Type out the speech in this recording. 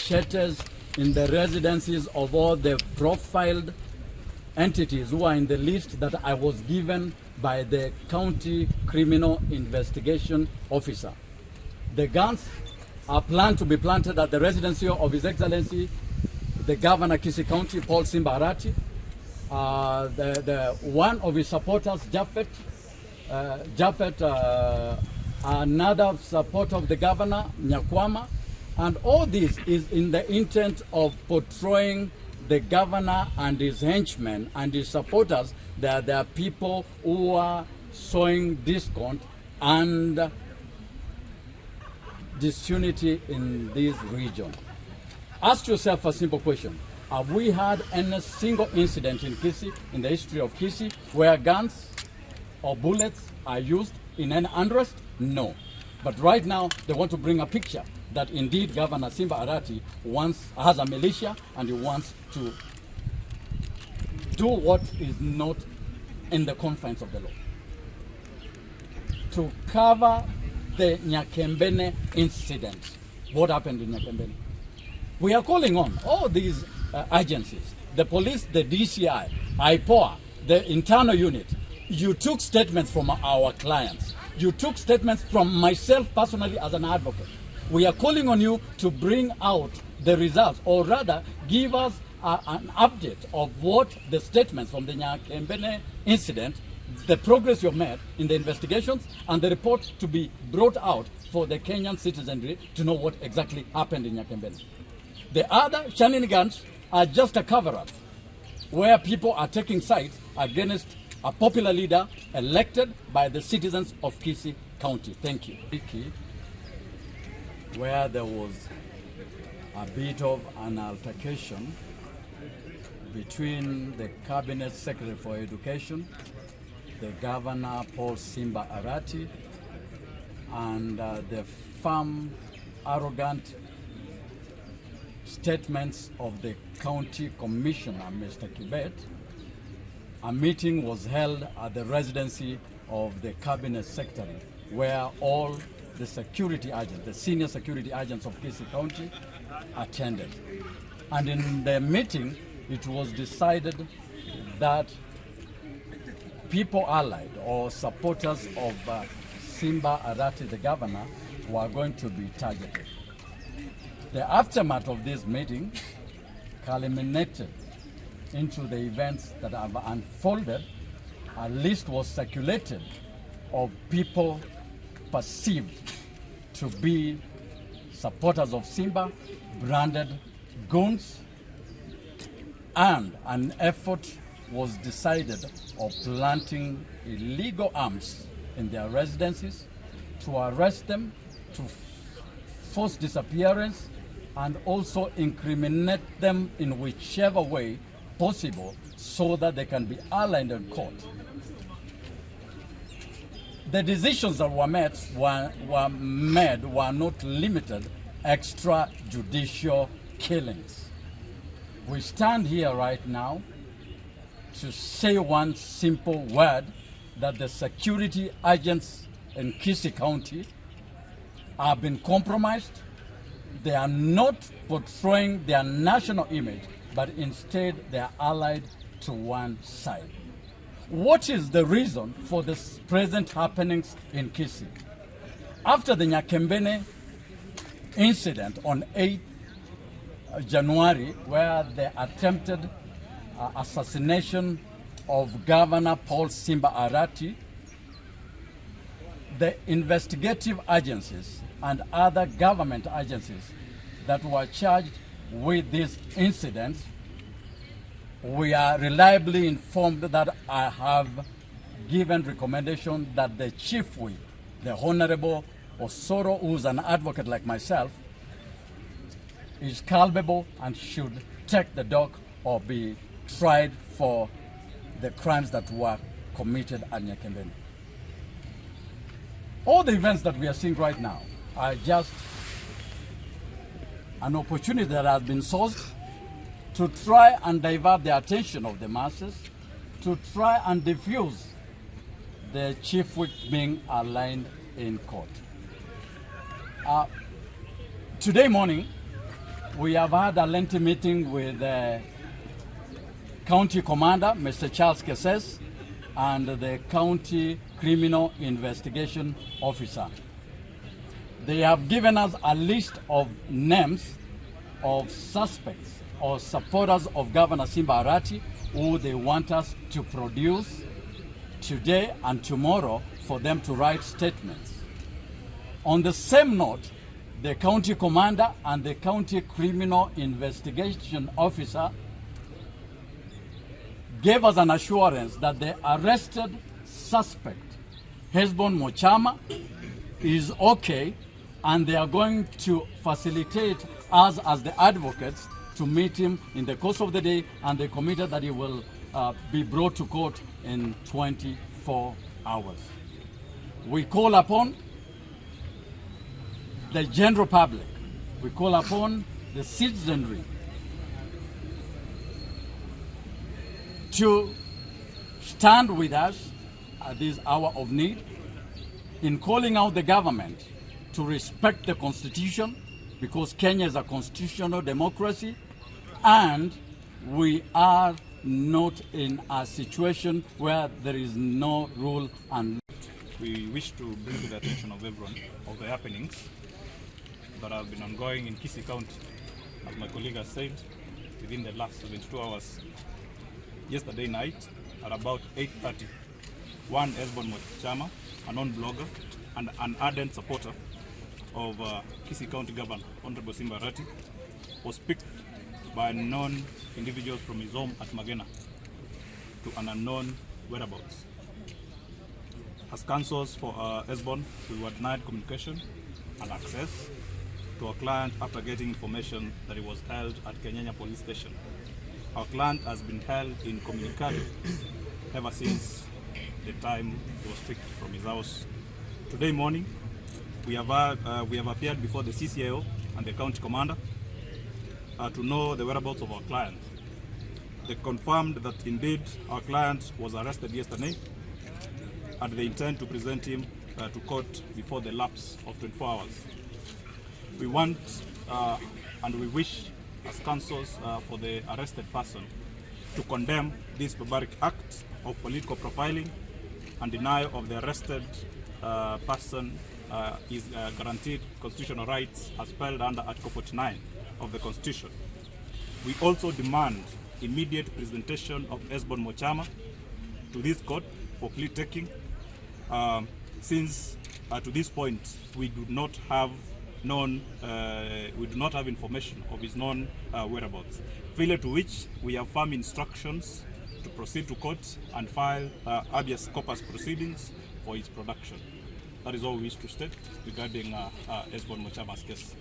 machetes in the residences of all the profiled entities who are in the list that I was given by the county criminal investigation officer. The guns are planned to be planted at the residency of His Excellency, the Governor Kisii County, Paul Simba Arati. One of his supporters, Japhet, another supporter of the governor, Nyakwama, and all this is in the intent of portraying the governor and his henchmen and his supporters that there are people who are sowing discord and disunity in this region. Ask yourself a simple question. Have we had any single incident in Kisii, in the history of Kisii, where guns or bullets are used in an unrest? No. But right now, they want to bring a picture that indeed Governor Simba Arati has a militia and he wants to do what is not in the confines of the law. To cover the Nyakembene incident, what happened in Nyakembene? We are calling on all these agencies, the police, the DCI, IPOA, the internal unit. You took statements from our clients. You took statements from myself personally as an advocate. We are calling on you to bring out the results, or rather give us an update of what the statements from the Nyakembene incident, the progress you've made in the investigations, and the report to be brought out for the Kenyan citizenry to know what exactly happened in Nyakembene. The other shenanigans are just a cover-up where people are taking sides against a popular leader elected by the citizens of Kisii County. Thank you. Where there was a bit of an altercation between the Cabinet Secretary for Education, the Governor Paul Simba Arati, and the firm, arrogant statements of the County Commissioner, Mr. Kibet. A meeting was held at the residency of the Cabinet Secretary, where all the security agents, the senior security agents of Kisii County attended. And in the meeting, it was decided that people allied or supporters of Simba Arati, the governor, were going to be targeted. The aftermath of this meeting culminated into the events that have unfolded. A list was circulated of people perceived to be supporters of Simba, branded goons, and an effort was decided of planting illegal arms in their residences to arrest them, to force disappearance, and also incriminate them in whichever way possible so that they can be arraigned in court. The decisions that were made were not limited extrajudicial killings. We stand here right now to say one simple word, that the security agents in Kisii County have been compromised. They are not portraying their national image, but instead they are allied to one side. What is the reason for the present happenings in Kisii? After the Nyakembene incident on 8th January, where the attempted assassination of Governor Paul Simba Arati, the investigative agencies and other government agencies that were charged with this incident, we are reliably informed that I have given recommendation that the chief whip, the Honorable Osoro, who's an advocate like myself, is culpable and should take the dock or be tried for the crimes that were committed at Nyakembene. All the events that we are seeing right now are just an opportunity that has been sourced to try and divert the attention of the masses, to try and diffuse the chief whip being aligned in court. Today morning, we have had a lengthy meeting with the County Commander, Mr. Charles Kisii, and the County Criminal Investigation Officer. They have given us a list of names of suspects or supporters of Governor Simba Arati who they want us to produce today and tomorrow for them to write statements. On the same note, the County Commander and the County Criminal Investigation Officer gave us an assurance that the arrested suspect, Hesbon Mochama, is okay, and they are going to facilitate us as the advocates to meet him in the course of the day, and they committed that he will be brought to court in 24 hours. We call upon the general public, we call upon the citizenry to stand with us at this hour of need in calling out the government to respect the Constitution, because Kenya is a constitutional democracy and we are not in a situation where there is no rule and we wish to bring to the attention of everyone of the happenings that have been ongoing in Kisii County, as my colleague has said, within the last 72 hours. Yesterday night, at about 8:30, one Hesbon Mochama, a non-blogger and an ardent supporter of Kisii County Governor, Honorable Simba Arati, was picked by unknown individuals from his home at Magena to an unknown whereabouts. As counsels for Hesbon, we were denied communication and access to our client after getting information that he was held at Kenyanya Police Station. Our client has been held in Communicado ever since the time he was picked from his house. Today morning, we have appeared before the CCIO and the County Commander to know the whereabouts of our client. They confirmed that indeed our client was arrested yesterday, and they intend to present him to court before the lapse of 24 hours. We want and we wish as counsels for the arrested person to condemn this barbaric act of political profiling and deny of the arrested person is guaranteed constitutional rights as spelled under Article 49 of the Constitution. We also demand immediate presentation of Hesbon Mochama to this court for plea taking, since to this point we do not have information of his known whereabouts. Failure to which we have firm instructions to proceed to court and file habeas corpus proceedings for his production. That is all we wish to state regarding Hesbon Mochama's case.